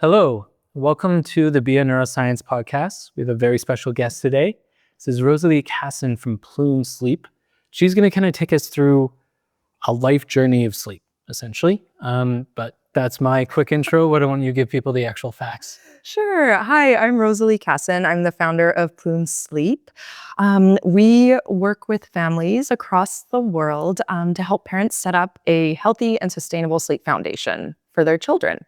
Hello, welcome to the Bía Neuroscience Podcast. We have a very special guest today. This is Rosalie Kassen from Plume Sleep. She's going to kind of take us through a life journey of sleep, essentially. But that's my quick intro. Why don't you give people the actual facts? Sure. Hi, I'm Rosalie Kassen. I'm the founder of Plume Sleep. We work with families across the world to help parents set up a healthy and sustainable sleep foundation for their children.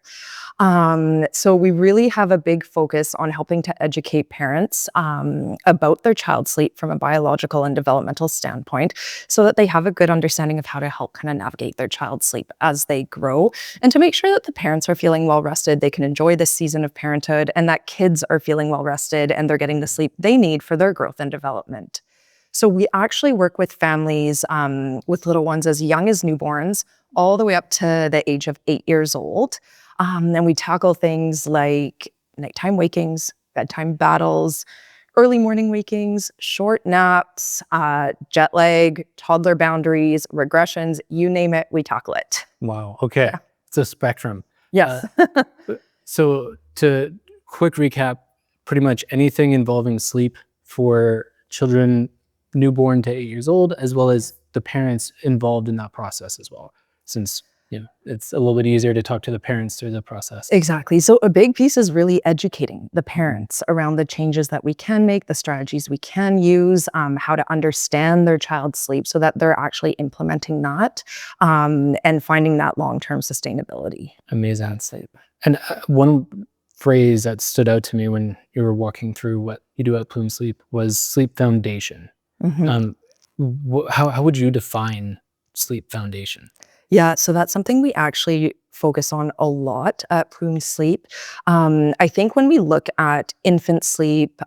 So we really have a big focus on helping to educate parents about their child's sleep from a biological and developmental standpoint so that they have a good understanding of how to help kind of navigate their child's sleep as they grow, and to make sure that the parents are feeling well rested, they can enjoy this season of parenthood, and that kids are feeling well rested and they're getting the sleep they need for their growth and development. So we actually work with families with little ones as young as newborns all the way up to the age of 8 years old. And we tackle things like nighttime wakings, bedtime battles, early morning wakings, short naps, jet lag, toddler boundaries, regressions, you name it, we tackle it. Wow. Okay. Yeah. It's a spectrum. Yes. So to quick recap, pretty much anything involving sleep for children newborn to 8 years old, as well as the parents involved in that process as well, since it's a little bit easier to talk to the parents through the process. Exactly. So a big piece is really educating the parents around the changes that we can make, the strategies we can use, how to understand their child's sleep so that they're actually implementing that and finding that long-term sustainability. Amazing. And one phrase that stood out to me when you were walking through what you do at Plume Sleep was sleep foundation. How would you define sleep foundation? Yeah, so that's something we actually focus on a lot at Plume Sleep. I think when we look at infant sleep,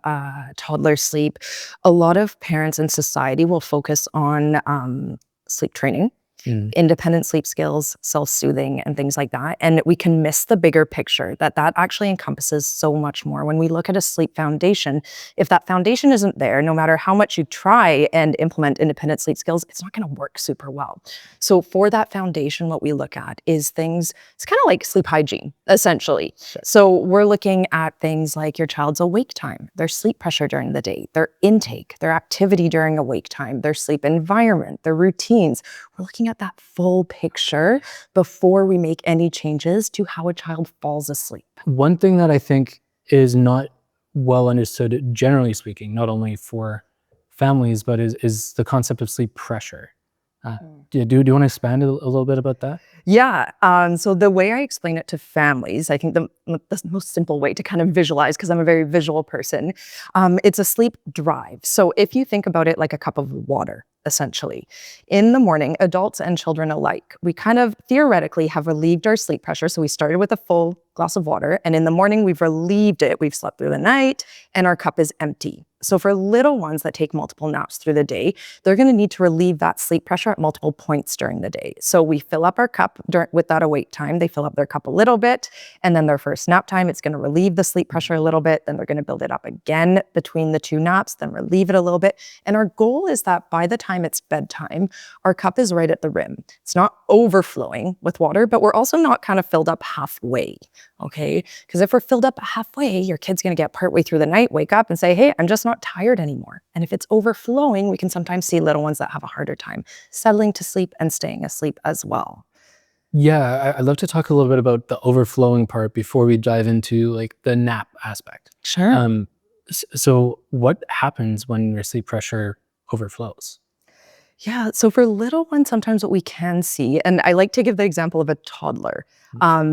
toddler sleep, a lot of parents in society will focus on sleep training, independent sleep skills, self-soothing, and things like that. And we can miss the bigger picture that actually encompasses so much more. When we look at a sleep foundation, if that foundation isn't there, no matter how much you try and implement independent sleep skills, it's not going to work super well. So for that foundation, what we look at is things, it's kind of like sleep hygiene, essentially. Sure. So we're looking at things like your child's awake time, their sleep pressure during the day, their intake, their activity during awake time, their sleep environment, their routines. We're looking at that full picture before we make any changes to how a child falls asleep. One thing that I think is not well understood, generally speaking, not only for families, but is the concept of sleep pressure. Do you want to expand a little bit about that? Yeah. So the way I explain it to families, I think the most simple way to kind of visualize, because I'm a very visual person, it's a sleep drive. So if you think about it like a cup of water, essentially, in the morning, adults and children alike, we kind of theoretically have relieved our sleep pressure. So we started with a full glass of water, and in the morning we've relieved it. We've slept through the night and our cup is empty. So for little ones that take multiple naps through the day, they're going to need to relieve that sleep pressure at multiple points during the day. So we fill up our cup with that awake time. They fill up their cup a little bit, and then their first nap time, it's going to relieve the sleep pressure a little bit. Then they're going to build it up again between the two naps, then relieve it a little bit. And our goal is that by the time it's bedtime, our cup is right at the rim. It's not overflowing with water, but we're also not kind of filled up halfway. Okay, because if we're filled up halfway, your kid's going to get partway through the night, wake up and say, hey, I'm just not tired anymore. And if it's overflowing, we can sometimes see little ones that have a harder time settling to sleep and staying asleep as well. Yeah, I'd love to talk a little bit about the overflowing part before we dive into like the nap aspect. Sure. So what happens when your sleep pressure overflows? Yeah, so for little ones, sometimes what we can see, and I like to give the example of a toddler,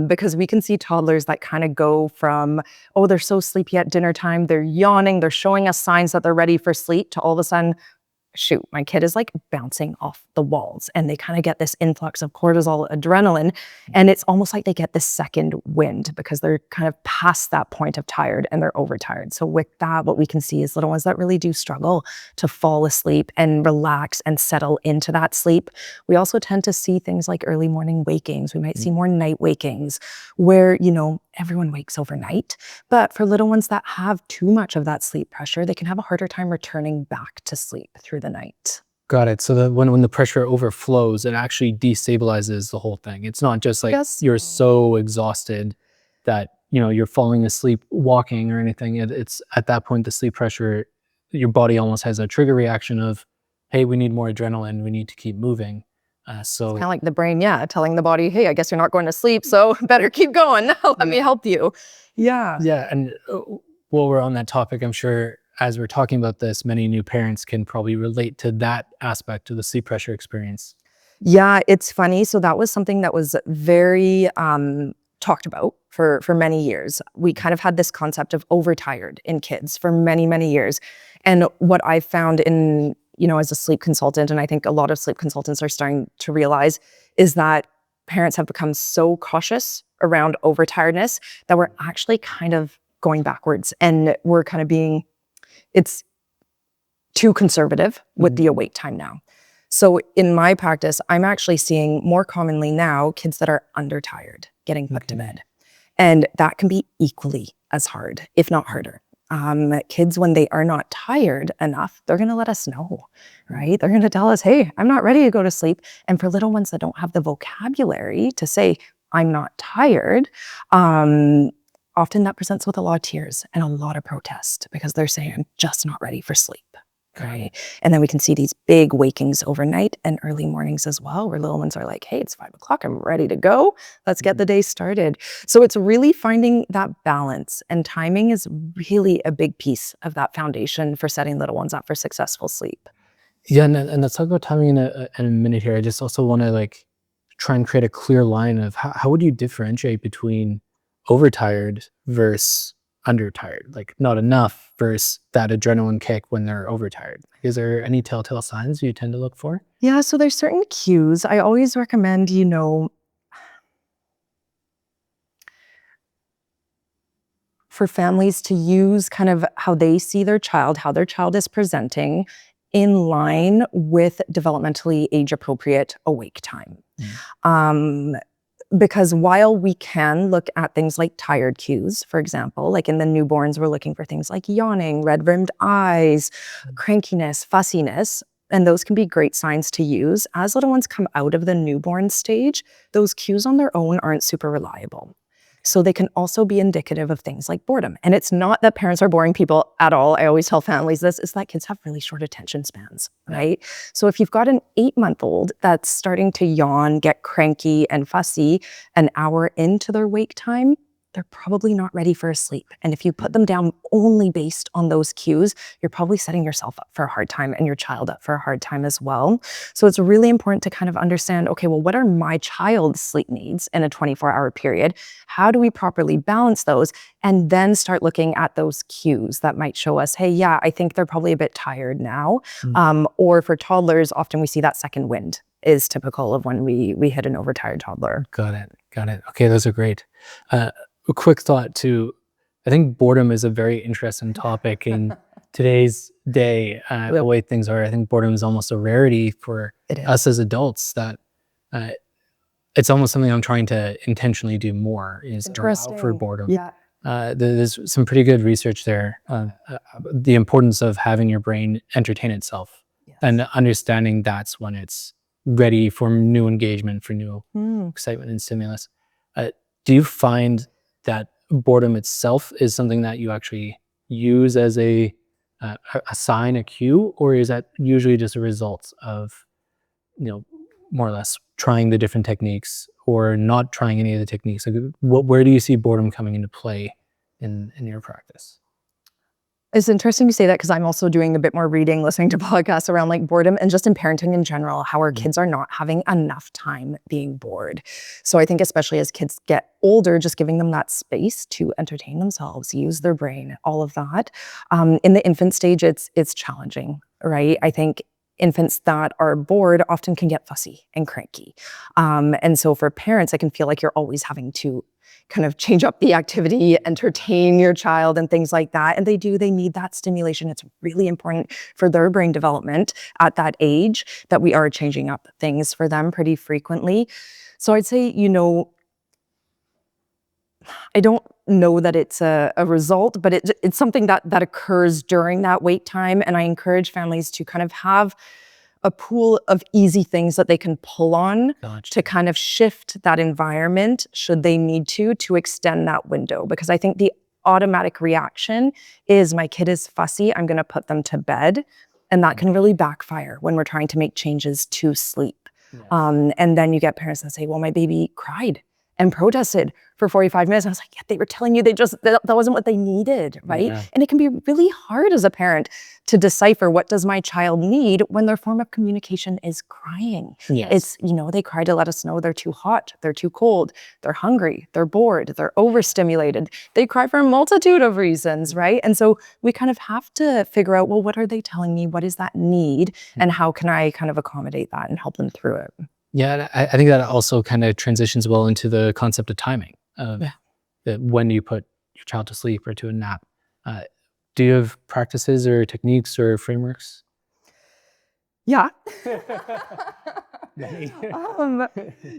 because we can see toddlers that kind of go from, oh, they're so sleepy at dinner time, they're yawning, they're showing us signs that they're ready for sleep, to all of a sudden, shoot, my kid is like bouncing off the walls, and they kind of get this influx of cortisol, adrenaline, and it's almost like they get this second wind because they're kind of past that point of tired and they're overtired. So with that, what we can see is little ones that really do struggle to fall asleep and relax and settle into that sleep. We also tend to see things like early morning wakings. We might see more night wakings where, everyone wakes overnight. But for little ones that have too much of that sleep pressure, they can have a harder time returning back to sleep through the night. Got it. So that when the pressure overflows, it actually destabilizes the whole thing. It's not just like Yes. you're so exhausted that you're falling asleep walking or anything, it's at that point the sleep pressure, your body almost has a trigger reaction of, hey, we need more adrenaline, we need to keep moving. So Kind of like the brain, telling the body, hey, I guess you're not going to sleep, so better keep going. Let me help you. Yeah. Yeah, and while we're on that topic, I'm sure as we're talking about this, many new parents can probably relate to that aspect of the sleep pressure experience. Yeah, it's funny. So that was something that was very talked about for many years. We kind of had this concept of overtired in kids for many, many years. And what I found in, as a sleep consultant, and I think a lot of sleep consultants are starting to realize, is that parents have become so cautious around overtiredness that we're actually kind of going backwards, and we're kind of it's too conservative with the awake time now. So in my practice, I'm actually seeing more commonly now kids that are undertired getting put to bed. And that can be equally as hard, if not harder. Kids, when they are not tired enough, they're going to let us know, right? They're going to tell us, hey, I'm not ready to go to sleep. And for little ones that don't have the vocabulary to say, I'm not tired, often that presents with a lot of tears and a lot of protest because they're saying, I'm just not ready for sleep. Right. And then we can see these big wakings overnight and early mornings as well, where little ones are like, hey, it's 5 o'clock. I'm ready to go. Let's get the day started. So it's really finding that balance, and timing is really a big piece of that foundation for setting little ones up for successful sleep. Yeah, and let's talk about timing in a minute here. I just also want to try and create a clear line of how would you differentiate between overtired versus undertired, like not enough versus that adrenaline kick when they're overtired. Is there any telltale signs you tend to look for? Yeah, so there's certain cues. I always recommend, for families to use kind of how they see their child, how their child is presenting in line with developmentally age-appropriate awake time. Because while we can look at things like tired cues, for example, like in the newborns, we're looking for things like yawning, red-rimmed eyes, crankiness, fussiness, and those can be great signs to use. As little ones come out of the newborn stage, those cues on their own aren't super reliable. So they can also be indicative of things like boredom. And it's not that parents are boring people at all. I always tell families this, is that kids have really short attention spans, right? So if you've got an 8-month-old that's starting to yawn, get cranky and fussy an hour into their wake time, they're probably not ready for a sleep. And if you put them down only based on those cues, you're probably setting yourself up for a hard time and your child up for a hard time as well. So it's really important to kind of understand, okay, well, what are my child's sleep needs in a 24-hour period? How do we properly balance those? And then start looking at those cues that might show us, hey, yeah, I think they're probably a bit tired now. Or for toddlers, often we see that second wind is typical of when we hit an overtired toddler. Got it. Okay, those are great. A quick thought too, I think boredom is a very interesting topic in today's day. The way things are, I think boredom is almost a rarity for us as adults, that it's almost something I'm trying to intentionally do more, is allow for boredom. Yeah. There's some pretty good research there. The importance of having your brain entertain itself and understanding that's when it's ready for new engagement, for new excitement and stimulus. Do you find that boredom itself is something that you actually use as a sign, a cue, or is that usually just a result of, more or less trying the different techniques or not trying any of the techniques? Like, where do you see boredom coming into play in your practice? It's interesting you say that, because I'm also doing a bit more reading, listening to podcasts around like boredom, and just in parenting in general, how our kids are not having enough time being bored. So I think especially as kids get older, just giving them that space to entertain themselves, use their brain, all of that. In the infant stage, it's challenging, right? I think infants that are bored often can get fussy and cranky. And so for parents, it can feel like you're always having to kind of change up the activity, entertain your child and things like that. And they need that stimulation. It's really important for their brain development at that age that we are changing up things for them pretty frequently. So I'd say, I don't know that it's a result, but it's something that occurs during that wait time. And I encourage families to kind of have a pool of easy things that they can pull on Gotcha. to kind of shift that environment should they need to extend that window. Because I think the automatic reaction is my kid is fussy, I'm going to put them to bed. And that can really backfire when we're trying to make changes to sleep. Yes. And then you get parents that say, well, my baby cried and protested for 45 minutes. I was like, yeah, they were telling you that wasn't what they needed, right? Yeah. And it can be really hard as a parent to decipher what does my child need when their form of communication is crying. Yes. It's, they cry to let us know they're too hot, they're too cold, they're hungry, they're bored, they're overstimulated. They cry for a multitude of reasons, right? And so we kind of have to figure out, well, what are they telling me? What is that need? And how can I kind of accommodate that and help them through it? Yeah, I think that also kind of transitions well into the concept of timing. That when you put your child to sleep or to a nap. Do you have practices or techniques or frameworks? Yeah.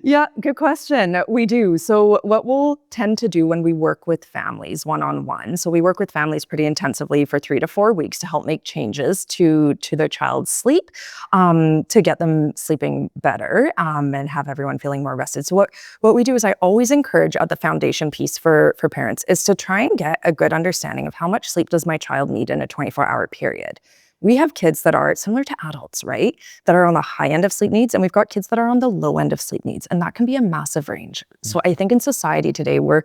Yeah, good question. We do. So what we'll tend to do when we work with families one-on-one, so we work with families pretty intensively for 3 to 4 weeks to help make changes to their child's sleep, to get them sleeping better, and have everyone feeling more rested. So what we do is I always encourage the foundation piece for parents is to try and get a good understanding of how much sleep does my child need in a 24-hour period. We have kids that are similar to adults, right? That are on the high end of sleep needs, and we've got kids that are on the low end of sleep needs, and that can be a massive range. So I think in society today, we're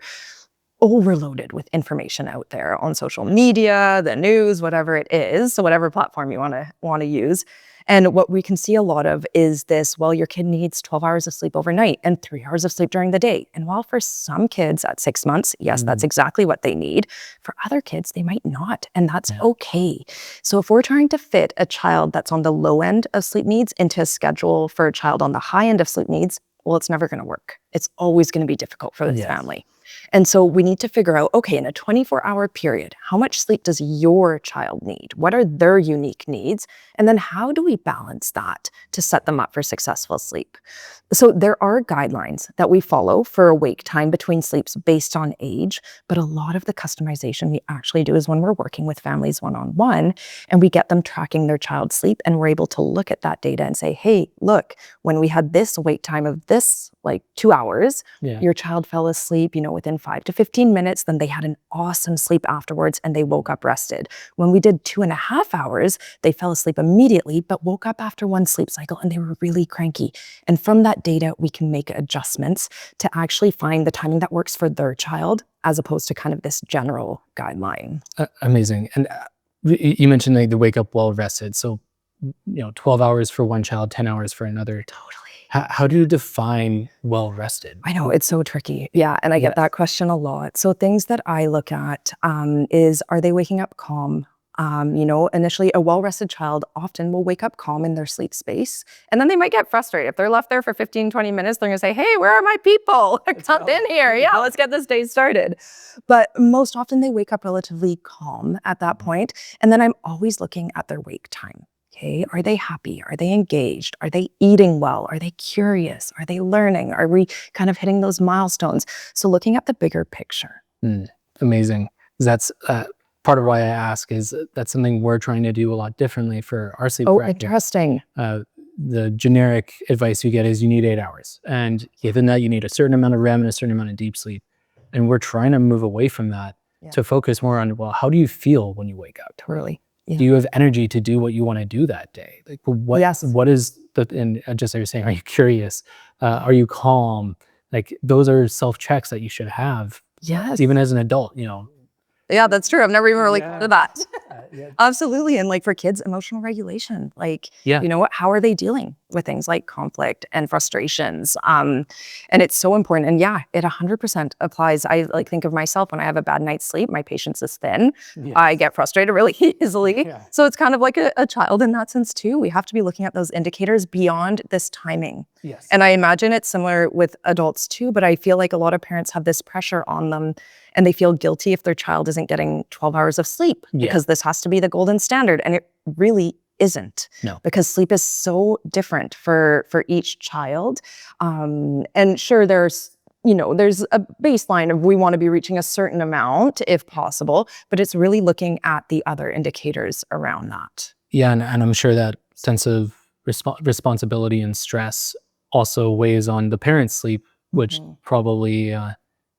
overloaded with information out there on social media, the news, whatever it is. So whatever platform you want to use. And what we can see a lot of is this, well, your kid needs 12 hours of sleep overnight and 3 hours of sleep during the day. And while for some kids at 6 months, yes, that's exactly what they need. For other kids, they might not. And that's okay. So if we're trying to fit a child that's on the low end of sleep needs into a schedule for a child on the high end of sleep needs, well, it's never going to work. It's always going to be difficult for this family. And so we need to figure out, okay, in a 24-hour period, how much sleep does your child need? What are their unique needs? And then how do we balance that to set them up for successful sleep? So there are guidelines that we follow for awake time between sleeps based on age, but a lot of the customization we actually do is when we're working with families one-on-one and we get them tracking their child's sleep, and we're able to look at that data and say, hey, look, when we had this awake time of this, like 2 hours, your child fell asleep, within 5 to 15 minutes, then they had an awesome sleep afterwards and they woke up rested. When we did 2.5 hours, they fell asleep immediately, but woke up after one sleep cycle and they were really cranky. And from that data, we can make adjustments to actually find the timing that works for their child, as opposed to kind of this general guideline. Amazing. And you mentioned like the wake up well rested. So, 12 hours for one child, 10 hours for another. Totally. How do you define well rested? I know, it's so tricky. Yeah, and I get that question a lot. So things that I look at is, are they waking up calm? Initially a well-rested child often will wake up calm in their sleep space, and then they might get frustrated. If they're left there for 15, 20 minutes, they're gonna say, hey, where are my people? Come in here. Yeah, let's get this day started. But most often they wake up relatively calm at that point. And then I'm always looking at their wake time. Okay, are they happy? Are they engaged? Are they eating well? Are they curious? Are they learning? Are we kind of hitting those milestones? So looking at the bigger picture. Amazing. That's part of why I ask is that's something we're trying to do a lot differently for our sleep practice. Interesting. The generic advice you get is you need 8 hours. And given that you need a certain amount of REM and a certain amount of deep sleep. And we're trying to move away from that to focus more on, well, how do you feel when you wake up? Totally. Do you have energy to do what you want to do that day? Like, what is and just like you're saying, are you curious? Are you calm? Like, those are self-checks that you should have. Yes. Even as an adult, Yeah, that's true. I've never even really thought of that. Absolutely. And like for kids, emotional regulation, how are they dealing with things like conflict and frustrations? And it's so important. And yeah, it 100% applies. I think of myself when I have a bad night's sleep, my patience is thin. Yes. I get frustrated really easily. Yeah. So it's kind of like a child in that sense too. We have to be looking at those indicators beyond this timing. Yes. And I imagine it's similar with adults too, but I feel like a lot of parents have this pressure on them and they feel guilty if their child isn't getting 12 hours of sleep because this has to be the golden standard. And it really isn't. No. Because sleep is so different for each child. And sure, there's a baseline of we want to be reaching a certain amount if possible, but it's really looking at the other indicators around that. Yeah, and I'm sure that sense of responsibility and stress also weighs on the parents' sleep, which probably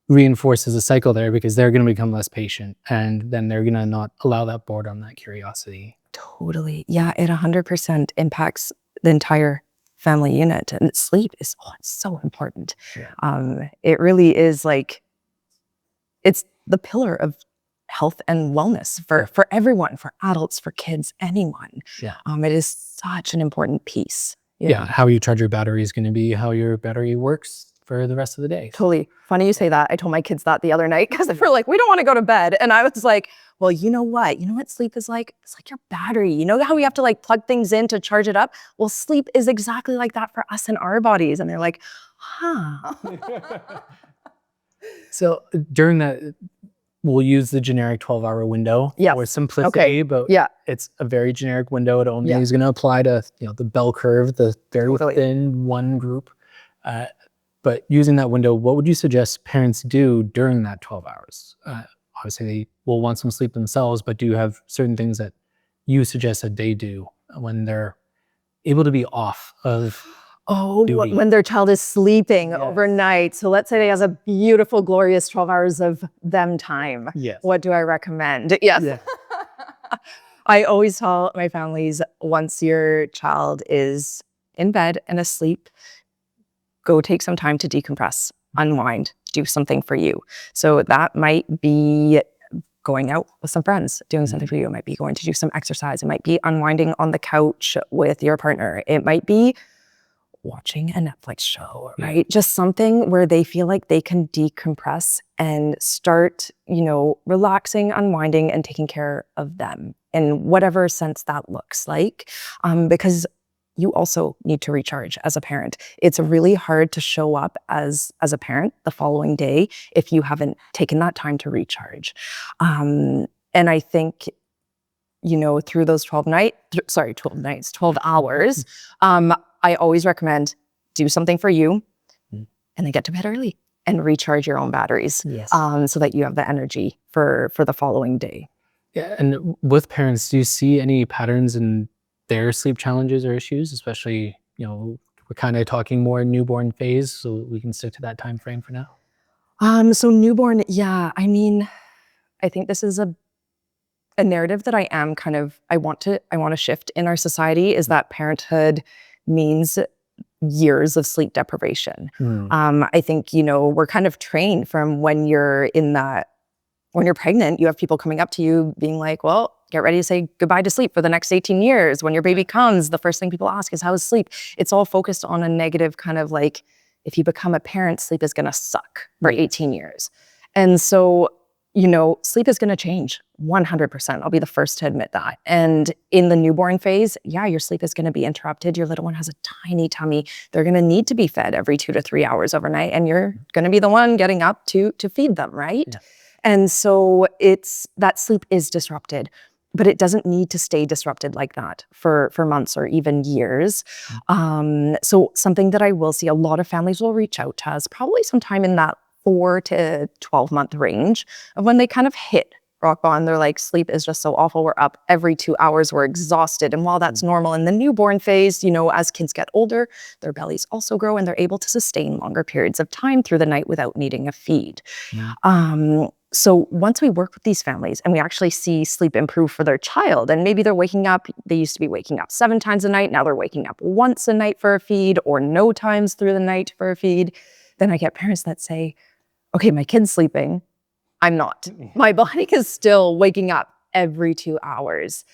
reinforces a cycle there, because they're going to become less patient, and then they're going to not allow that boredom, that curiosity. Totally. Yeah, it 100% impacts the entire family unit, and sleep is it's so important. It really is like, it's the pillar of health and wellness for everyone, for adults, for kids, anyone. It is such an important piece. How you charge your battery is going to be how your battery works for the rest of the day. Totally. Funny you say that. I told my kids that the other night, because they were like, we don't want to go to bed. And I was like, well, you know what sleep is like? It's like your battery. You know how we have to like plug things in to charge it up? Well, sleep is exactly like that for us and our bodies. And they're like, huh. So during that, we'll use the generic 12-hour window for simplicity, but it's a very generic window. It only is going to apply to the bell curve, the very thin one group. But using that window, what would you suggest parents do during that 12 hours? Obviously, they will want some sleep themselves, but do you have certain things that you suggest that they do when they're able to be off of duty? When their child is sleeping overnight. So let's say they have a beautiful, glorious 12 hours of them time. What do I recommend? I always tell my families, once your child is in bed and asleep, go take some time to decompress, unwind, do something for you. So that might be going out with some friends, doing something for you. It might be going to do some exercise. It might be unwinding on the couch with your partner. It might be watching a Netflix show, right? Just something where they feel like they can decompress and start, relaxing, unwinding, and taking care of them in whatever sense that looks like. Because you also need to recharge as a parent. It's really hard to show up as a parent the following day if you haven't taken that time to recharge. And I think, through those 12 hours, I always recommend do something for you and then get to bed early and recharge your own batteries so that you have the energy for the following day. Yeah, and with parents, do you see any patterns in their sleep challenges or issues, especially, we're kind of talking more newborn phase, so we can stick to that time frame for now? So newborn, I think this is a narrative that I want to shift in our society, is that parenthood means years of sleep deprivation. I think, we're kind of trained from when you're pregnant, you have people coming up to you being like, well, get ready to say goodbye to sleep for the next 18 years. When your baby comes, the first thing people ask is, how is sleep? It's all focused on a negative kind of like, if you become a parent, sleep is going to suck for 18 years. And so, sleep is going to change 100%. I'll be the first to admit that. And in the newborn phase, your sleep is going to be interrupted. Your little one has a tiny tummy. They're going to need to be fed every 2 to 3 hours overnight. And you're going to be the one getting up to feed them, right? Yeah. And so it's that sleep is disrupted, but it doesn't need to stay disrupted like that for months or even years. So something that I will see a lot of families will reach out to us probably sometime in that 4 to 12 month range of when they kind of hit rock bottom. They're like, sleep is just so awful. We're up every 2 hours. We're exhausted. And while that's normal in the newborn phase, as kids get older, their bellies also grow and they're able to sustain longer periods of time through the night without needing a feed. So once we work with these families and we actually see sleep improve for their child, and maybe they're waking up, they used to be waking up 7 times a night. Now they're waking up once a night for a feed, or no times through the night for a feed. Then I get parents that say, okay, my kid's sleeping. I'm not. My body is still waking up every 2 hours.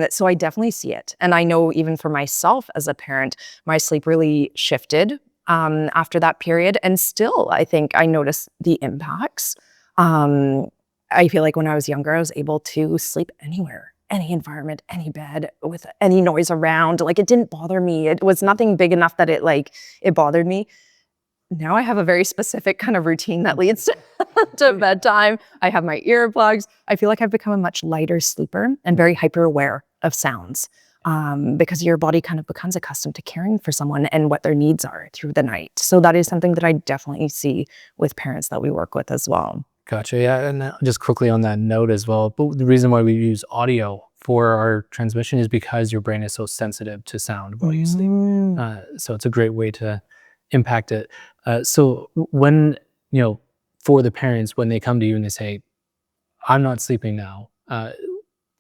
So I definitely see it. And I know even for myself as a parent, my sleep really shifted after that period. And still, I think I notice the impacts. I feel like when I was younger, I was able to sleep anywhere, any environment, any bed, with any noise around. Like, it didn't bother me. It was nothing big enough that it bothered me. Now I have a very specific kind of routine that leads to bedtime. I have my earplugs. I feel like I've become a much lighter sleeper and very hyper aware of sounds, because your body kind of becomes accustomed to caring for someone and what their needs are through the night. So that is something that I definitely see with parents that we work with as well. Gotcha. Yeah. And just quickly on that note as well, but the reason why we use audio for our transmission is because your brain is so sensitive to sound while you sleep. So it's a great way to impact it. So when, for the parents, when they come to you and they say, I'm not sleeping now,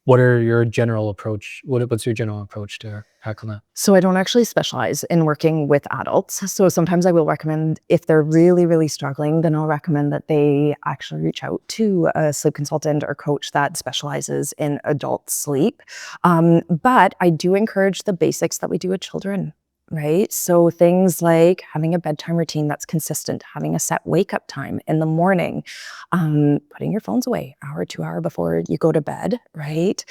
what's your general approach to tackling that? So I don't actually specialize in working with adults. So sometimes I will recommend, if they're really, really struggling, then I'll recommend that they actually reach out to a sleep consultant or coach that specializes in adult sleep. But I do encourage the basics that we do with children. Right? So things like having a bedtime routine that's consistent, having a set wake up time in the morning, putting your phones away hour, 2 hour before you go to bed, right?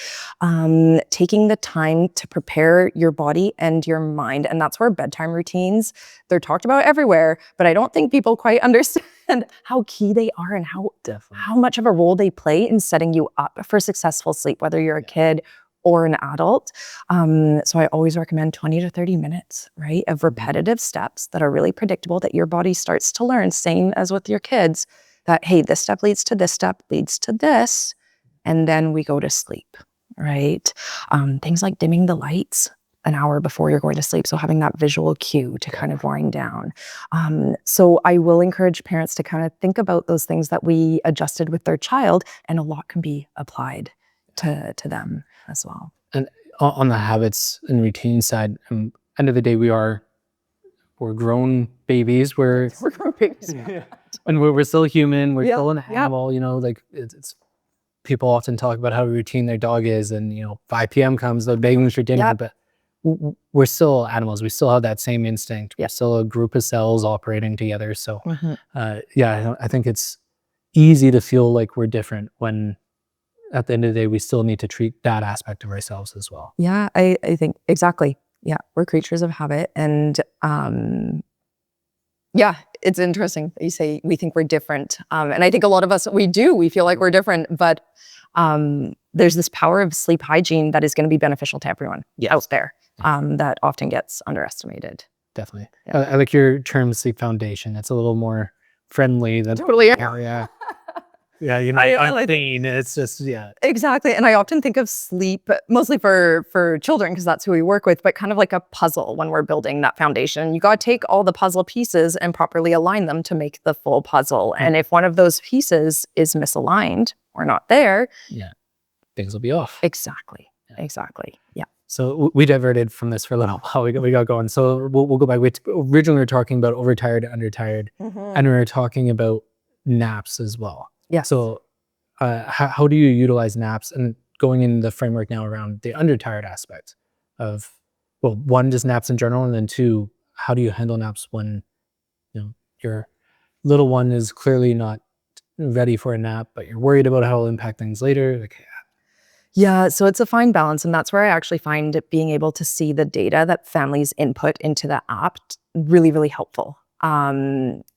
Taking the time to prepare your body and your mind. And that's where bedtime routines, they're talked about everywhere, but I don't think people quite understand how key they are and how much of a role they play in setting you up for successful sleep, whether you're a kid or an adult. So I always recommend 20 to 30 minutes, right, of repetitive steps that are really predictable, that your body starts to learn, same as with your kids, that, hey, this step leads to this step, leads to this, and then we go to sleep, right? Things like dimming the lights an hour before you're going to sleep. So having that visual cue to kind of wind down. So I will encourage parents to kind of think about those things that we adjusted with their child, and a lot can be applied to them as well. And on the habits and routine side, end of the day, we're grown babies. We're grown babies. And we're still human. We're still an animal. Like it's people often talk about how routine their dog is, and 5 p.m. comes, they're begging for dinner. But we're still animals. We still have that same instinct. We're still a group of cells operating together. So I think it's easy to feel like we're different when, at the end of the day, we still need to treat that aspect of ourselves as well. Yeah, I think exactly. Yeah, we're creatures of habit. And it's interesting that you say we think we're different. And I think a lot of us, we feel like we're different, but there's this power of sleep hygiene that is going to be beneficial to everyone out there that often gets underestimated. Definitely. Yeah. I like your term sleep foundation. It's a little more friendly than totally. Yeah, I'm thinking it's just, Exactly. And I often think of sleep, mostly for children, because that's who we work with, but kind of like a puzzle when we're building that foundation. You got to take all the puzzle pieces and properly align them to make the full puzzle. And if one of those pieces is misaligned or not there, things will be off. Exactly. Yeah. So we diverted from this for a little while. We got going. So we'll go back. Originally, we were talking about overtired and undertired, and we were talking about naps as well. Yeah. So how do you utilize naps, and going in the framework now around the undertired aspect of, well, one, just naps in general, and then two, how do you handle naps when your little one is clearly not ready for a nap, but you're worried about how it'll impact things later? Yeah, so it's a fine balance, and that's where I actually find being able to see the data that families input into the app really, really helpful.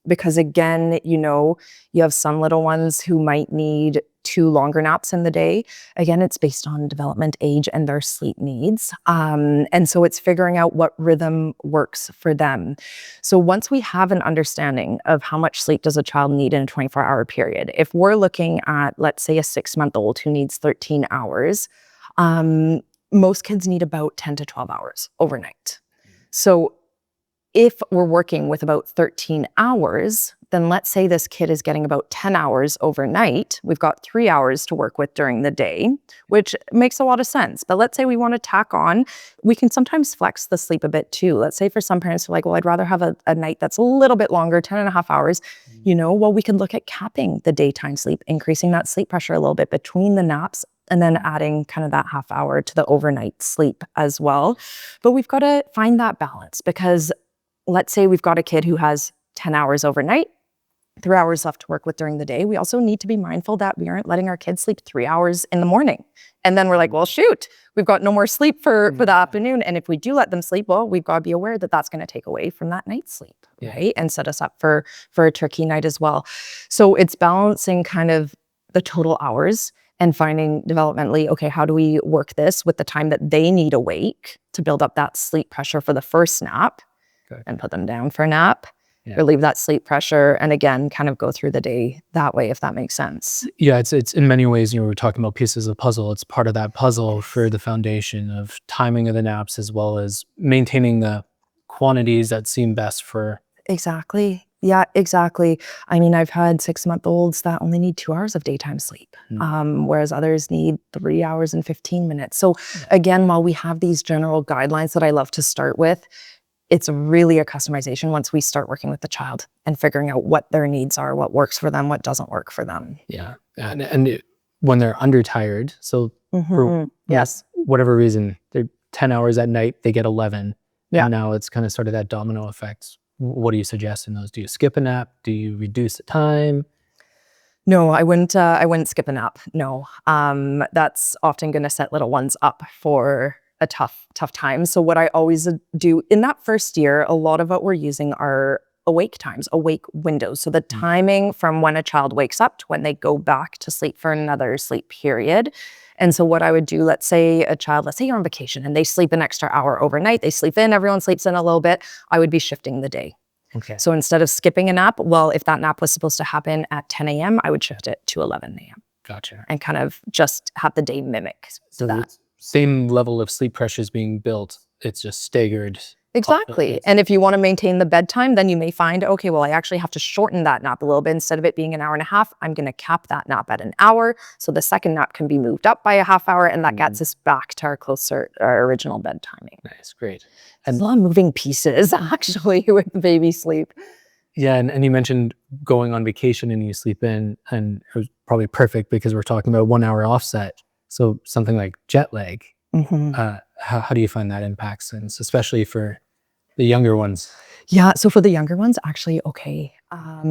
Because again, you have some little ones who might need 2 longer naps in the day. Again, it's based on development age and their sleep needs. And so it's figuring out what rhythm works for them. So once we have an understanding of how much sleep does a child need in a 24-hour period, if we're looking at, let's say, a 6-month-old who needs 13 hours, most kids need about 10 to 12 hours overnight. So if we're working with about 13 hours, then let's say this kid is getting about 10 hours overnight. We've got 3 hours to work with during the day, which makes a lot of sense. But let's say we want to tack on, we can sometimes flex the sleep a bit too. Let's say for some parents who are like, well, I'd rather have a night that's a little bit longer, 10 and a half hours. Well, we can look at capping the daytime sleep, increasing that sleep pressure a little bit between the naps, and then adding kind of that half hour to the overnight sleep as well. But we've got to find that balance, because let's say we've got a kid who has 10 hours overnight, 3 hours left to work with during the day. We also need to be mindful that we aren't letting our kids sleep 3 hours in the morning. And then we're like, well, shoot, we've got no more sleep for the afternoon. And if we do let them sleep, well, we've got to be aware that that's going to take away from that night's sleep, right? And set us up for a tricky night as well. So it's balancing kind of the total hours and finding developmentally, okay, how do we work this with the time that they need awake to build up that sleep pressure for the first nap and put them down for a nap, relieve that sleep pressure, and again, kind of go through the day that way, if that makes sense. Yeah, it's in many ways, we're talking about pieces of puzzle. It's part of that puzzle for the foundation of timing of the naps, as well as maintaining the quantities that seem best for. Exactly. Yeah, exactly. I mean, I've had 6-month-olds that only need 2 hours of daytime sleep, whereas others need 3 hours and 15 minutes. So again, while we have these general guidelines that I love to start with, it's really a customization once we start working with the child and figuring out what their needs are, what works for them, what doesn't work for them. Yeah. And when they're undertired, so for Yes. whatever reason, they're 10 hours at night, they get 11. Yeah. And now it's kind of started that domino effect. What do you suggest in those? Do you skip a nap? Do you reduce the time? No, I wouldn't skip a nap. No. That's often going to set little ones up for a tough time. So what I always do in that first year, a lot of what we're using are awake times, awake windows. So the timing from when a child wakes up to when they go back to sleep for another sleep period. And so what I would do, let's say you're on vacation and they sleep an extra hour overnight, they sleep in, everyone sleeps in a little bit, I would be shifting the day. Okay. So instead of skipping a nap, well, if that nap was supposed to happen at 10 a.m., I would shift it to 11 a.m. Gotcha. and kind of just have the day mimic So that. same level of sleep pressure is being built. It's just staggered. Exactly. And if you want to maintain the bedtime, then you may find, okay, well, I actually have to shorten that nap a little bit. Instead of it being an hour and a half, I'm going to cap that nap at an hour. So the second nap can be moved up by a half hour, and that gets us back to our original bed timing. Nice, great. And a lot of moving pieces actually with baby sleep. Yeah, and you mentioned going on vacation and you sleep in, and it was probably perfect because we're talking about 1 hour offset. So something like jet lag, how do you find that impacts things, especially for the younger ones? Yeah, so for the younger ones, actually okay,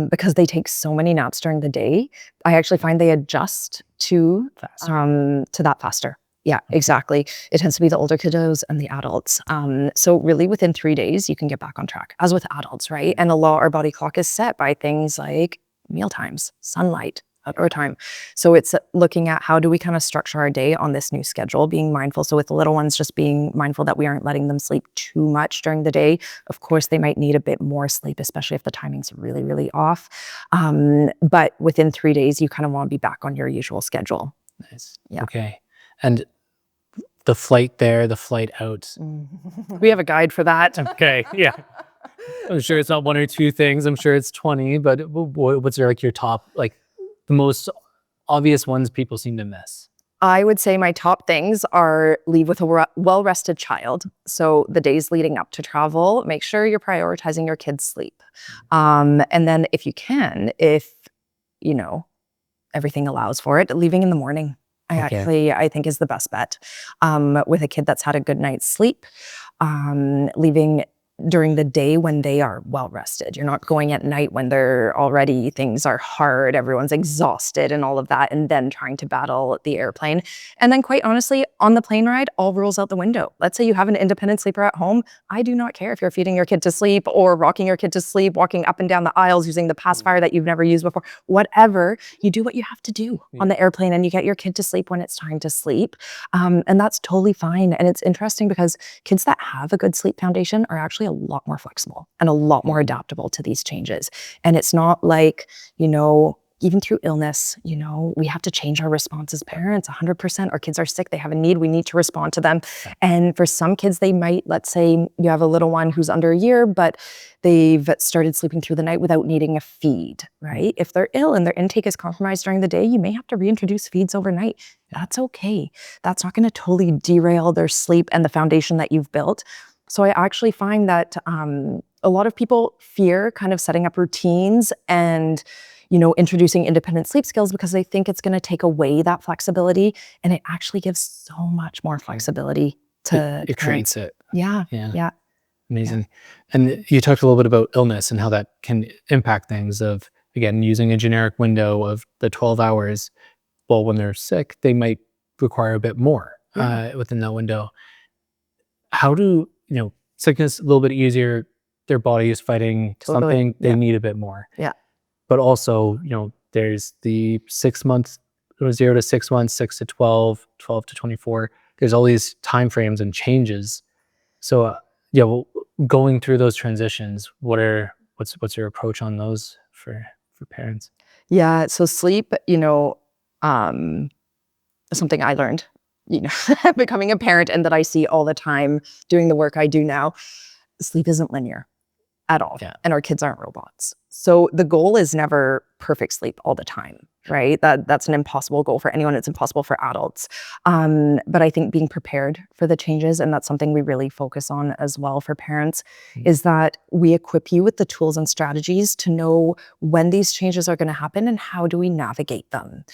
because they take so many naps during the day, I actually find they adjust to that faster. Yeah, exactly. It tends to be the older kiddos and the adults. So really within 3 days, you can get back on track, as with adults, right? And our body clock is set by things like meal times, sunlight, outdoor time. So it's looking at how do we kind of structure our day on this new schedule, being mindful. So with the little ones, just being mindful that we aren't letting them sleep too much during the day. Of course, they might need a bit more sleep, especially if the timing's really, really off. But within 3 days, you kind of want to be back on your usual schedule. Nice. Yeah. Okay. And the flight there, the flight out. We have a guide for that. Okay. Yeah. I'm sure it's not one or two things. I'm sure it's 20, but what's your top, the most obvious ones people seem to miss? I would say my top things are leave with a well-rested child. So the days leading up to travel, make sure you're prioritizing your kids' sleep. And then if you can, if everything allows for it, leaving in the morning. I think is the best bet. With a kid that's had a good night's sleep, leaving during the day when they are well rested. You're not going at night when things are hard, everyone's exhausted and all of that, and then trying to battle the airplane. And then quite honestly, on the plane ride, all rules out the window. Let's say you have an independent sleeper at home. I do not care if you're feeding your kid to sleep or rocking your kid to sleep, walking up and down the aisles using the pacifier that you've never used before. Whatever, you do what you have to do on the airplane, and you get your kid to sleep when it's time to sleep. And that's totally fine. And it's interesting because kids that have a good sleep foundation are actually a lot more flexible and a lot more adaptable to these changes. And it's not like, even through illness, we have to change our response as parents 100%. Our kids are sick, they have a need, we need to respond to them. And for some kids, they might, let's say you have a little one who's under a year, but they've started sleeping through the night without needing a feed, right? If they're ill and their intake is compromised during the day, you may have to reintroduce feeds overnight. That's okay. That's not going to totally derail their sleep and the foundation that you've built. So I actually find that a lot of people fear kind of setting up routines and introducing independent sleep skills because they think it's going to take away that flexibility, and it actually gives so much more flexibility to it creates it. Yeah. Amazing. Yeah. And you talked a little bit about illness and how that can impact things of, again, using a generic window of the 12 hours. Well, when they're sick, they might require a bit more within that window. How do, sickness a little bit easier, their body is fighting something, they need a bit more. Yeah. But also, there's the 6 months, 0 to 6 months, 6 to 12, 12 to 24. There's all these timeframes and changes. So, going through those transitions, what are what's your approach on those for parents? Yeah. So sleep, something I learned, becoming a parent and that I see all the time doing the work I do now, sleep isn't linear at all. Yeah. And our kids aren't robots. So the goal is never perfect sleep all the time, right? That's an impossible goal for anyone. It's impossible for adults. But I think being prepared for the changes, and that's something we really focus on as well for parents, is that we equip you with the tools and strategies to know when these changes are going to happen and how do we navigate them.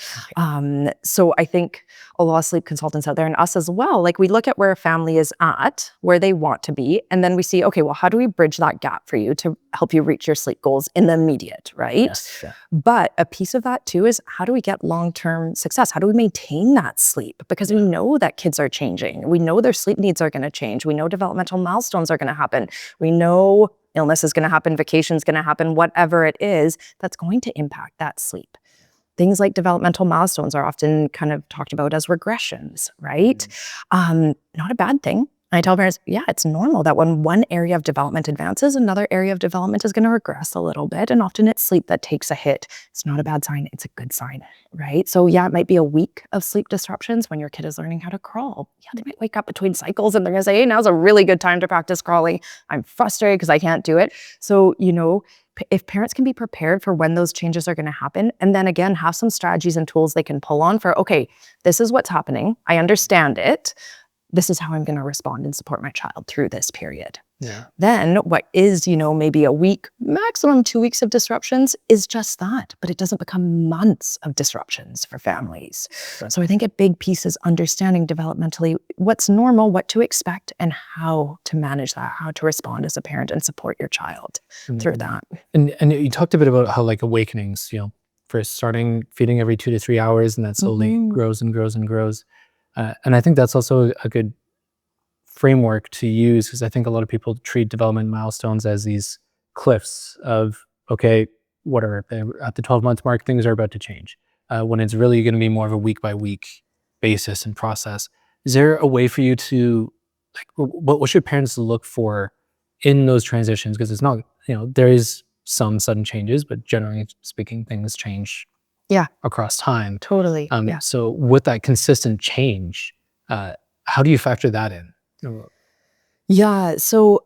So I think a lot of sleep consultants out there, and us as well, like we look at where a family is at, where they want to be, and then we see, okay, well, how do we bridge that gap for you to help you reach your sleep goals in the immediate, right? Yes, yeah. But a piece of that too is how do we get long-term success? How do we maintain that sleep? Because we know that kids are changing. We know their sleep needs are going to change. We know developmental milestones are going to happen. We know illness is going to happen, vacation is going to happen, whatever it is that's going to impact that sleep. Things like developmental milestones are often kind of talked about as regressions, right? Not a bad thing. I tell parents, yeah, it's normal that when one area of development advances, another area of development is going to regress a little bit. And often it's sleep that takes a hit. It's not a bad sign. It's a good sign, right? So yeah, it might be a week of sleep disruptions when your kid is learning how to crawl. Yeah, they might wake up between cycles and they're going to say, hey, now's a really good time to practice crawling. I'm frustrated because I can't do it. So, if parents can be prepared for when those changes are going to happen, and then again, have some strategies and tools they can pull on for, okay, this is what's happening. I understand it. This is how I'm going to respond and support my child through this period. Yeah. Then what is, maybe a week, maximum 2 weeks of disruptions is just that, but it doesn't become months of disruptions for families. Right. So I think a big piece is understanding developmentally what's normal, what to expect, and how to manage that, how to respond as a parent and support your child through that. And you talked a bit about how like awakenings, first starting feeding every 2 to 3 hours, and that slowly grows and grows and grows. And I think that's also a good framework to use, because I think a lot of people treat development milestones as these cliffs of, okay, whatever, at the 12-month mark, things are about to change, when it's really going to be more of a week-by-week basis and process. Is there a way for you to, like, what should parents look for in those transitions? Because it's not, there is some sudden changes, but generally speaking, things change across time. Totally. So with that consistent change, how do you factor that in? Yeah. So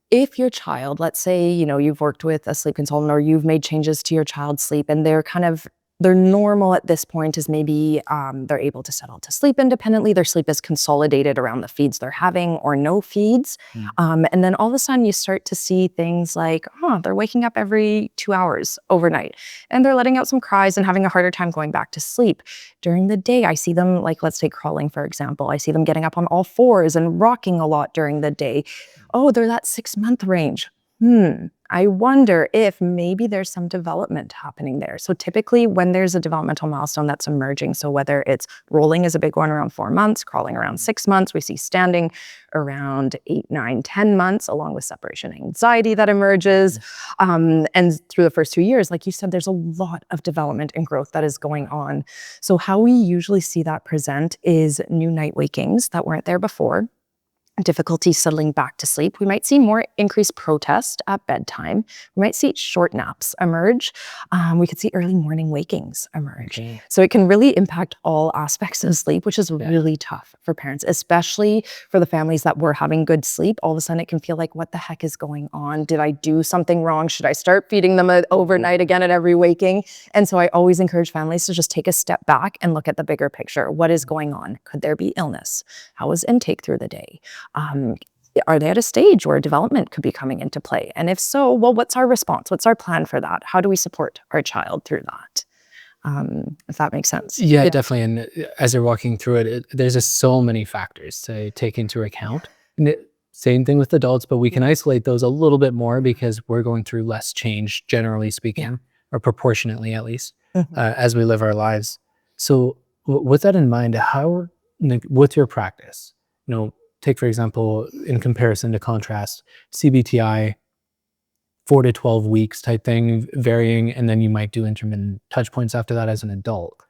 if your child, let's say, you've worked with a sleep consultant or you've made changes to your child's sleep and they're normal at this point is maybe they're able to settle to sleep independently. Their sleep is consolidated around the feeds they're having or no feeds. And then all of a sudden you start to see things like, they're waking up every 2 hours overnight and they're letting out some cries and having a harder time going back to sleep. During the day, I see them, like, let's take crawling, for example. I see them getting up on all fours and rocking a lot during the day. Oh, they're that 6-month range. I wonder if maybe there's some development happening there. So typically when there's a developmental milestone that's emerging, so whether it's rolling is a big one around 4 months, crawling around 6 months, we see standing around 8, 9, 10 months, along with separation anxiety that emerges. And through the first 2 years, like you said, there's a lot of development and growth that is going on. So how we usually see that present is new night wakings that weren't there before. Difficulty settling back to sleep. We might see more increased protest at bedtime. We might see short naps emerge. We could see early morning wakings emerge. Okay. So it can really impact all aspects of sleep, which is really tough for parents, especially for the families that were having good sleep. All of a sudden it can feel like, what the heck is going on? Did I do something wrong? Should I start feeding them overnight again at every waking? And so I always encourage families to just take a step back and look at the bigger picture. What is going on? Could there be illness? How was intake through the day? Are they at a stage where development could be coming into play? And if so, well, what's our response? What's our plan for that? How do we support our child through that? If that makes sense. Yeah, definitely. And as you're walking through it, there's just so many factors to take into account. And same thing with adults, but we can isolate those a little bit more because we're going through less change, generally speaking, or proportionately at least, as we live our lives. So with that in mind, how, with your practice, take, for example, in comparison to contrast, CBTI, 4 to 12 weeks type thing, varying, and then you might do intermittent touch points after that as an adult.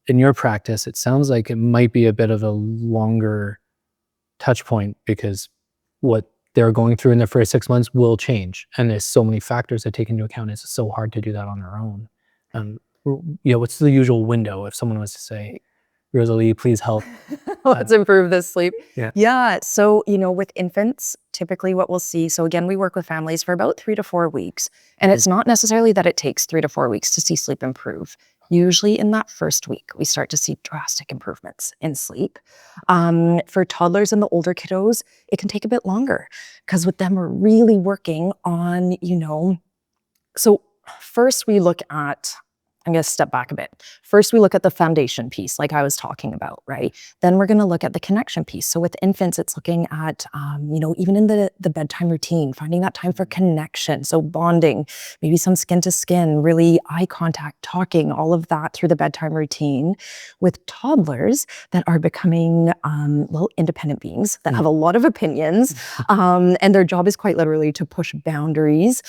In your practice, it sounds like it might be a bit of a longer touch point because what they're going through in their first 6 months will change. And there's so many factors to take into account. It's so hard to do that on their own. What's the usual window if someone was to say, Rosalie, please help. Let's improve this sleep. Yeah. Yeah. So, with infants, typically what we'll see, so again, we work with families for about 3 to 4 weeks. And it's not necessarily that it takes 3 to 4 weeks to see sleep improve. Usually in that first week, we start to see drastic improvements in sleep. For toddlers and the older kiddos, it can take a bit longer because with them, we're really working on, so first we look at, I'm going to step back a bit. First, we look at the foundation piece, like I was talking about, right? Then we're going to look at the connection piece. So with infants, it's looking at, even in the bedtime routine, finding that time for connection. So bonding, maybe some skin to skin, really eye contact, talking, all of that through the bedtime routine. With toddlers that are becoming little independent beings that have a lot of opinions, and their job is quite literally to push boundaries.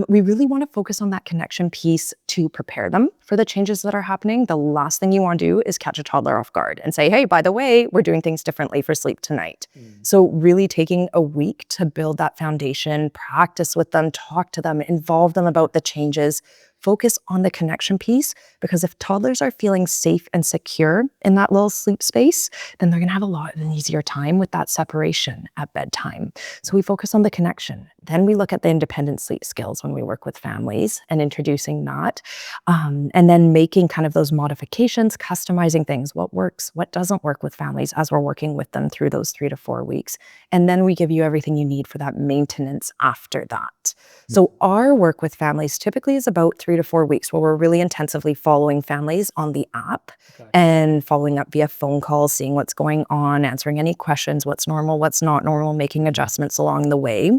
We really want to focus on that connection piece to prepare them for the changes that are happening. The last thing you want to do is catch a toddler off guard and say, hey, by the way, we're doing things differently for sleep tonight. So really taking a week to build that foundation, practice with them, talk to them, involve them about the changes, focus on the connection piece, because if toddlers are feeling safe and secure in that little sleep space, then they're going to have a lot of an easier time with that separation at bedtime. So we focus on the connection. Then we look at the independent sleep skills when we work with families and introducing that, and then making kind of those modifications, customizing things, what works, what doesn't work with families as we're working with them through those 3 to 4 weeks. And then we give you everything you need for that maintenance after that. So our work with families typically is about 3 to 4 weeks where we're really intensively following families on the app and following up via phone calls, seeing what's going on, answering any questions, what's normal, what's not normal, making adjustments along the way.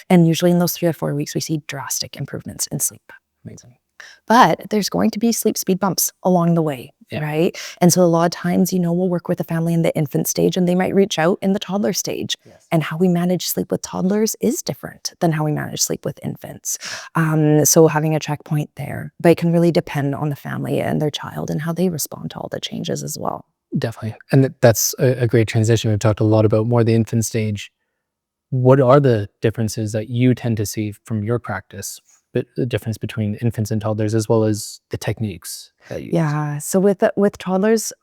And usually in those 3 to 4 weeks, we see drastic improvements in sleep. Amazing. But there's going to be sleep speed bumps along the way, right? And so a lot of times, we'll work with a family in the infant stage and they might reach out in the toddler stage. Yes. And how we manage sleep with toddlers is different than how we manage sleep with infants. So having a checkpoint there, but it can really depend on the family and their child and how they respond to all the changes as well. Definitely. And that's a great transition. We've talked a lot about more the infant stage. What are the differences that you tend to see from your practice, but the difference between infants and toddlers, as well as the techniques that you use? Yeah. So with toddlers,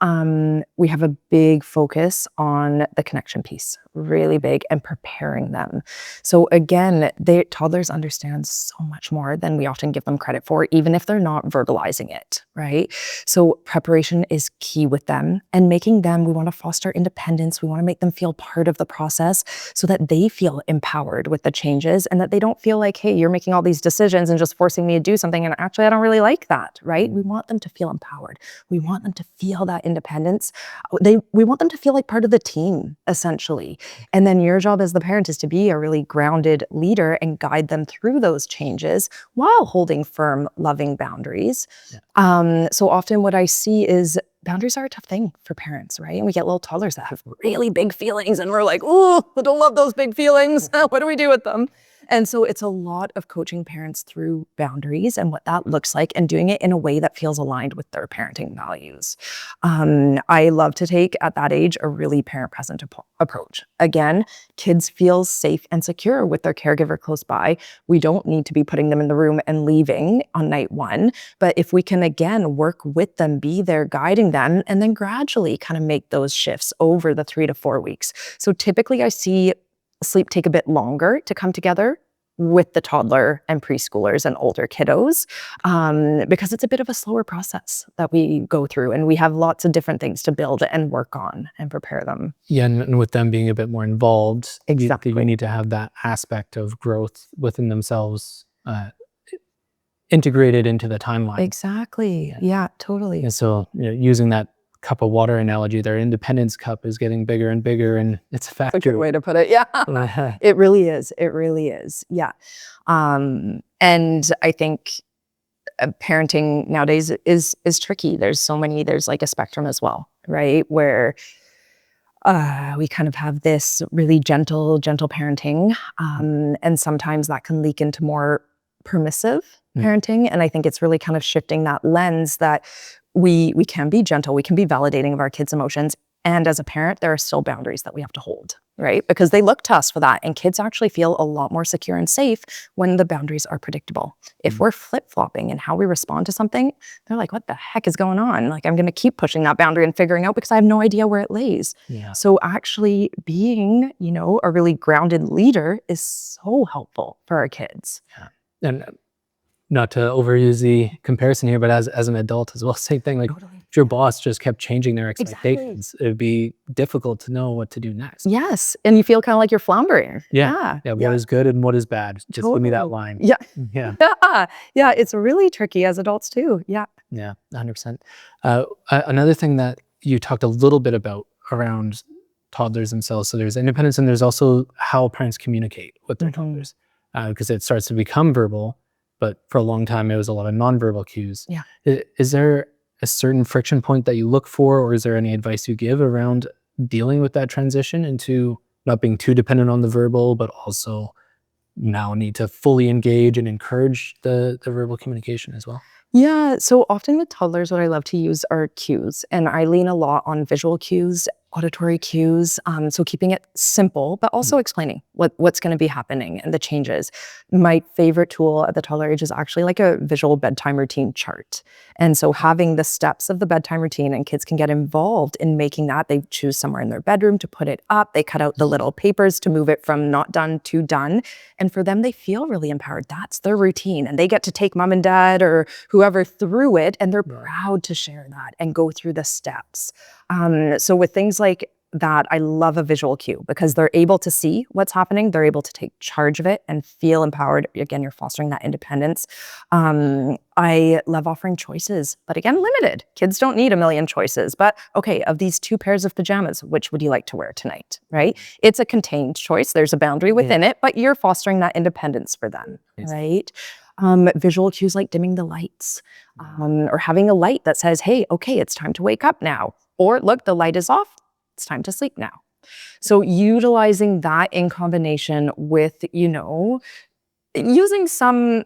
we have a big focus on the connection piece, really big, and preparing them. So again, toddlers understand so much more than we often give them credit for, even if they're not verbalizing it, right? So preparation is key with them, and making them, we want to foster independence. We want to make them feel part of the process so that they feel empowered with the changes and that they don't feel like, hey, you're making all these decisions and just forcing me to do something. And actually, I don't really like that, right? We want them to feel empowered. We want them to feel that independence. We want them to feel like part of the team, essentially. And then your job as the parent is to be a really grounded leader and guide them through those changes while holding firm, loving boundaries. Yeah. So often what I see is boundaries are a tough thing for parents, right? And we get little toddlers that have really big feelings and we're like, oh, I don't love those big feelings. What do we do with them? And so it's a lot of coaching parents through boundaries and what that looks like and doing it in a way that feels aligned with their parenting values. I love to take at that age a really parent-present approach. Again, kids feel safe and secure with their caregiver close by. We don't need to be putting them in the room and leaving on night one. But if we can, again, work with them, be there guiding them, and then gradually kind of make those shifts over the 3 to 4 weeks. So typically I see sleep take a bit longer to come together with the toddler and preschoolers and older kiddos, because it's a bit of a slower process that we go through, and we have lots of different things to build and work on and prepare them. Yeah, and with them being a bit more involved, Exactly. you need to have that aspect of growth within themselves integrated into the timeline. Exactly. Yeah, totally. And so using that cup of water analogy, their independence cup is getting bigger and bigger, and it's a factor. That's a good way to put it. Yeah, it really is. It really is. Yeah. And I think parenting nowadays is tricky. There's like a spectrum as well, right? Where we kind of have this really gentle parenting. And sometimes that can leak into more permissive parenting. And I think it's really kind of shifting that lens that we can be gentle, we can be validating of our kids' emotions, And as a parent, there are still boundaries that we have to hold, right? Because they look to us for that. And kids actually feel a lot more secure and safe when the boundaries are predictable. If we're flip-flopping in how we respond to something, they're like, what the heck is going on? Like, I'm going to keep pushing that boundary and figuring out because I have no idea where it lays. Yeah. So actually being, a really grounded leader is so helpful for our kids. Yeah. And not to overuse the comparison here, but as an adult as well, same thing. Like, Totally. if your boss just kept changing their expectations, it'd be difficult to know what to do next. Yes. And you feel kind of like you're floundering. Yeah. What is good and what is bad? Just give me that line. Yeah. Yeah. Yeah. It's really tricky as adults too. Yeah. Yeah, 100%. Another thing that you talked a little bit about around toddlers themselves. So there's independence and there's also how parents communicate with their toddlers, because it starts to become verbal, but for a long time it was a lot of nonverbal cues. Yeah. Is there a certain friction point that you look for, or is there any advice you give around dealing with that transition into not being too dependent on the verbal, but also now need to fully engage and encourage the verbal communication as well? Yeah. So often with toddlers, what I love to use are cues, and I lean a lot on visual cues, auditory cues. So keeping it simple, but also explaining what's going to be happening and the changes. My favorite tool at the toddler age is actually like a visual bedtime routine chart. And so having the steps of the bedtime routine, and kids can get involved in making that. They choose somewhere in their bedroom to put it up. They cut out the little papers to move it from not done to done. And for them, they feel really empowered. That's their routine. And they get to take mom and dad or whoever through it, and they're proud to share that and go through the steps. So with things like that, I love a visual cue because they're able to see what's happening. They're able to take charge of it and feel empowered. Again, you're fostering that independence. I love offering choices, but again, limited. Kids don't need a million choices, but okay, of these 2 pairs of pajamas, which would you like to wear tonight, right? It's a contained choice. There's a boundary within it, but you're fostering that independence for them, right? Visual cues like dimming the lights, or having a light that says, hey, okay, it's time to wake up now. Or look, the light is off. It's time to sleep now. So utilizing that in combination with, using some,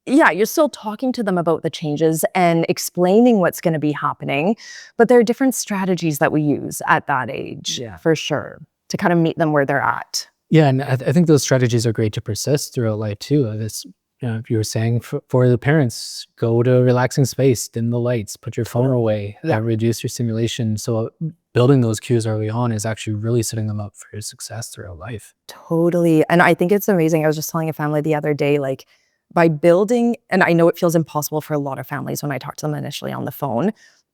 you're still talking to them about the changes and explaining what's going to be happening. But there are different strategies that we use at that age, for sure, to kind of meet them where they're at. Yeah, and I think those strategies are great to persist throughout life too. This, if you were saying for the parents, go to a relaxing space, dim the lights, put your phone away, reduce your stimulation. So building those cues early on is actually really setting them up for success throughout life. Totally. And I think it's amazing. I was just telling a family the other day, like by building, and I know it feels impossible for a lot of families when I talk to them initially on the phone,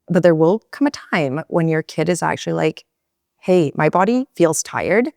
but there will come a time when your kid is actually like, hey, my body feels tired.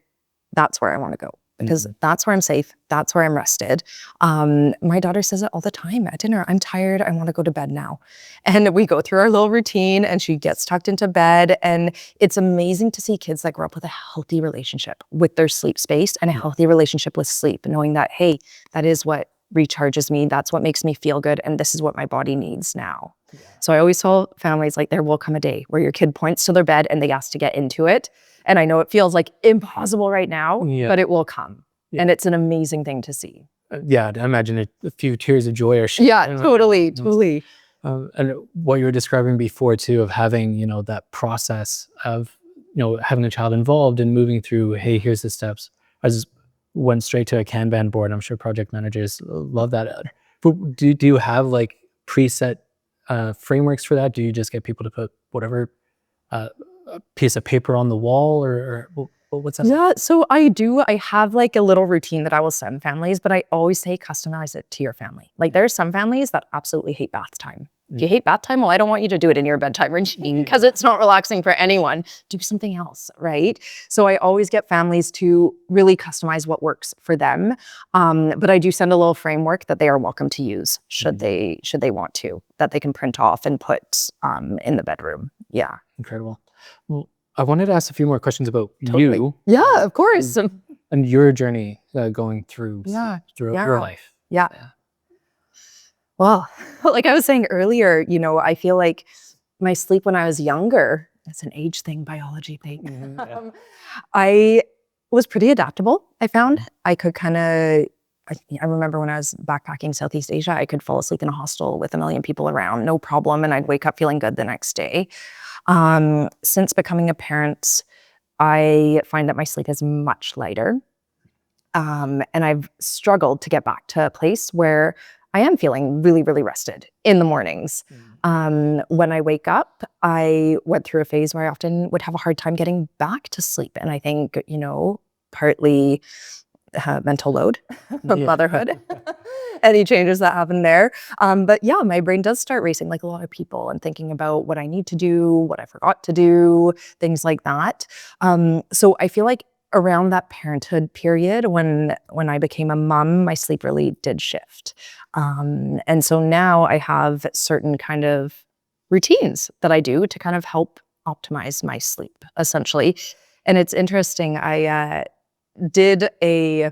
That's where I want to go because that's where I'm safe. That's where I'm rested. My daughter says it all the time at dinner. I'm tired. I want to go to bed now. And we go through our little routine and she gets tucked into bed. And it's amazing to see kids that grow up with a healthy relationship with their sleep space and a healthy relationship with sleep, knowing that, hey, that is what recharges me. That's what makes me feel good. And this is what my body needs now. Yeah. So I always tell families, like, there will come a day where your kid points to their bed and they ask to get into it. And I know it feels like impossible right now, but it will come. Yeah. And it's an amazing thing to see. I imagine a few tears of joy are shed. Yeah, totally. And what you were describing before too, of having, that process of, having a child involved and moving through, hey, here's the steps. I just went straight to a Kanban board. I'm sure project managers love that. But do you have like preset frameworks for that? Do you just get people to put whatever a piece of paper on the wall or what's that? Yeah, so I do. I have like a little routine that I will send families, but I always say customize it to your family. Like there are some families that absolutely hate bath time. If you hate bath time, well, I don't want you to do it in your bedtime routine because it's not relaxing for anyone. Do something else, right? So I always get families to really customize what works for them. But I do send a little framework that they are welcome to use should they want to, that they can print off and put in the bedroom. Yeah. Incredible. Well, I wanted to ask a few more questions about you. Yeah, of course. And your journey going through your life. Yeah. Well, like I was saying earlier, I feel like my sleep when I was younger, it's an age thing, biology thing. I was pretty adaptable, I found. I could kind of I remember when I was backpacking Southeast Asia, I could fall asleep in a hostel with a million people around, no problem, and I'd wake up feeling good the next day. Since becoming a parent, I find that my sleep is much lighter. And I've struggled to get back to a place where I am feeling really, really rested in the mornings. When I wake up, I went through a phase where I often would have a hard time getting back to sleep. And I think, partly mental load of motherhood, any changes that happen there. But yeah, my brain does start racing like a lot of people and thinking about what I need to do, what I forgot to do, things like that. So I feel like around that parenthood period when I became a mom, my sleep really did shift. And so now I have certain kind of routines that I do to kind of help optimize my sleep, essentially. And it's interesting, I did a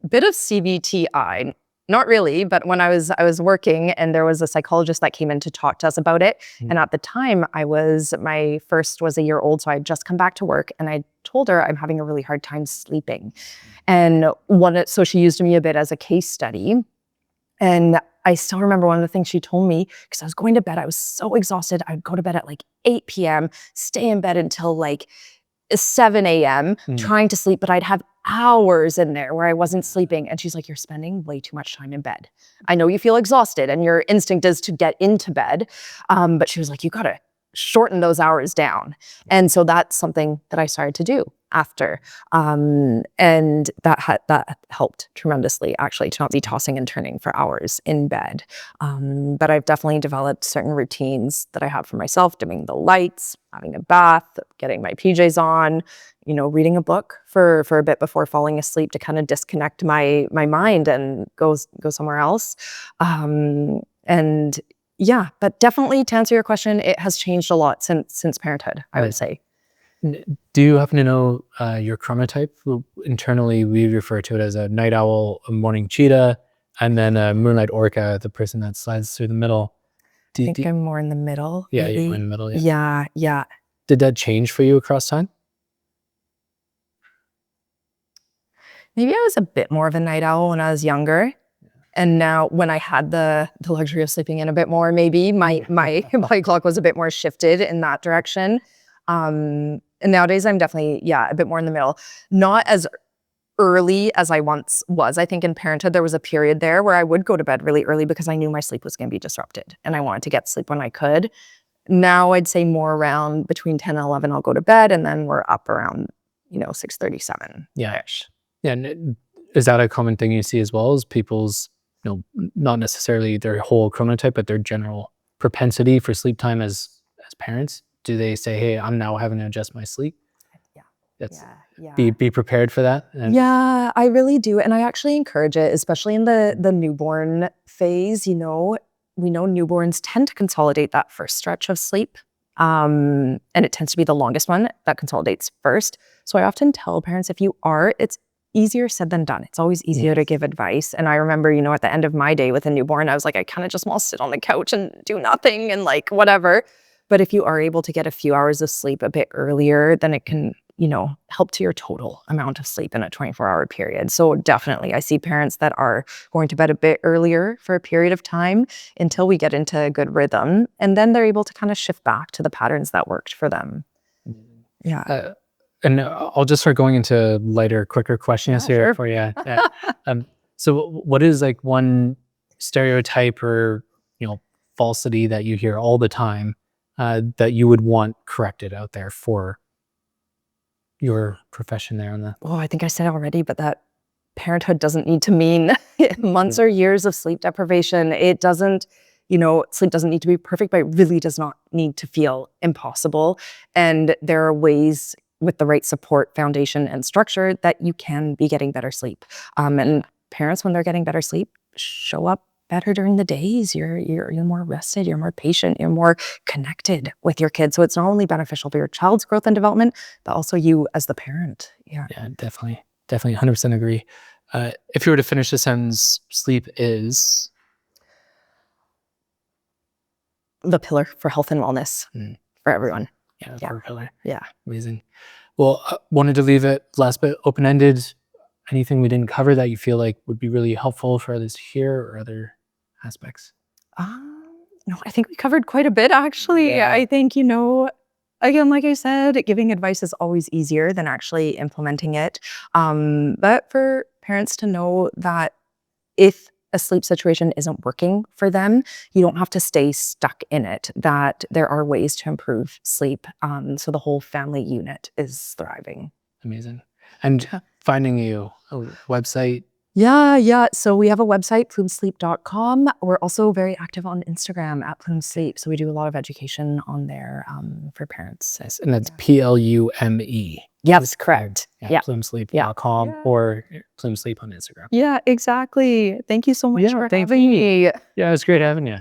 bit of CBTI, not really, but when I was working and there was a psychologist that came in to talk to us about it. And at the time my first was a year old, so I'd just come back to work and I told her I'm having a really hard time sleeping. And so she used me a bit as a case study. And I still remember one of the things she told me, because I was going to bed, I was so exhausted. I'd go to bed at like 8 p.m., stay in bed until like 7 a.m. trying to sleep, but I'd have hours in there where I wasn't sleeping. And she's like, you're spending way too much time in bed. I know you feel exhausted and your instinct is to get into bed. But she was like, you got to shorten those hours down. And so that's something that I started to do after. And that helped tremendously, actually, to not be tossing and turning for hours in bed. But I've definitely developed certain routines that I have for myself, dimming the lights, having a bath, getting my PJs on, reading a book for a bit before falling asleep to kind of disconnect my mind and go somewhere else. And yeah, but definitely to answer your question, it has changed a lot since parenthood, I would say. Do you happen to know your chronotype? Internally, we refer to it as a night owl, a morning cheetah, and then a moonlight orca, the person that slides through the middle. I think I'm more in the middle. Yeah, maybe. you're more in the middle. Yeah. Did that change for you across time? Maybe I was a bit more of a night owl when I was younger. And now when I had the luxury of sleeping in a bit more, maybe my body clock was a bit more shifted in that direction. And nowadays I'm definitely, a bit more in the middle. Not as early as I once was. I think in parenthood, there was a period there where I would go to bed really early because I knew my sleep was going to be disrupted and I wanted to get sleep when I could. Now I'd say more around between 10 and 11, I'll go to bed, and then we're up around, 6:37. Yeah. Yeah. And is that a common thing you see as well as people's, not necessarily their whole chronotype, but their general propensity for sleep time as parents? Do they say, hey, I'm now having to adjust my sleep? Be prepared for that. Yeah, I really do. And I actually encourage it, especially in the newborn phase. We know newborns tend to consolidate that first stretch of sleep. And it tends to be the longest one that consolidates first. So I often tell parents, it's easier said than done. It's always easier to give advice. And I remember, at the end of my day with a newborn, I was like, I kind of just want to sit on the couch and do nothing and like whatever. But if you are able to get a few hours of sleep a bit earlier, then it can, help to your total amount of sleep in a 24-hour period. So definitely, I see parents that are going to bed a bit earlier for a period of time until we get into a good rhythm. And then they're able to kind of shift back to the patterns that worked for them. Yeah. And I'll just start going into lighter, quicker questions here for you. So what is like one stereotype or, falsity that you hear all the time that you would want corrected out there for your profession there on the... Oh, I think I said it already, but that parenthood doesn't need to mean months or years of sleep deprivation. It doesn't, sleep doesn't need to be perfect, but it really does not need to feel impossible. And there are ways with the right support, foundation, and structure that you can be getting better sleep. And parents, when they're getting better sleep, show up better during the days. You're more rested, you're more patient, you're more connected with your kids. So it's not only beneficial for your child's growth and development, but also you as the parent. Yeah, definitely 100% agree. If you were to finish the sentence, sleep is the pillar for health and wellness for everyone. For a pillar. Yeah. Amazing. Well, I wanted to leave it last bit open-ended. anything we didn't cover that you feel like would be really helpful for others to hear, or other aspects? No, I think we covered quite a bit, actually. Yeah. I think, again, like I said, giving advice is always easier than actually implementing it. But for parents to know that if a sleep situation isn't working for them, you don't have to stay stuck in it, that there are ways to improve sleep. So the whole family unit is thriving. Amazing. And finding you a website. Yeah. So we have a website, plumesleep.com. We're also very active on Instagram at Plume Sleep. So we do a lot of education on there for parents. Nice. And that's PLUME. Yes, correct. Yeah. Plumesleep.com or Plume Sleep on Instagram. Yeah, exactly. Thank you so much for thank having me. Yeah, it was great having you.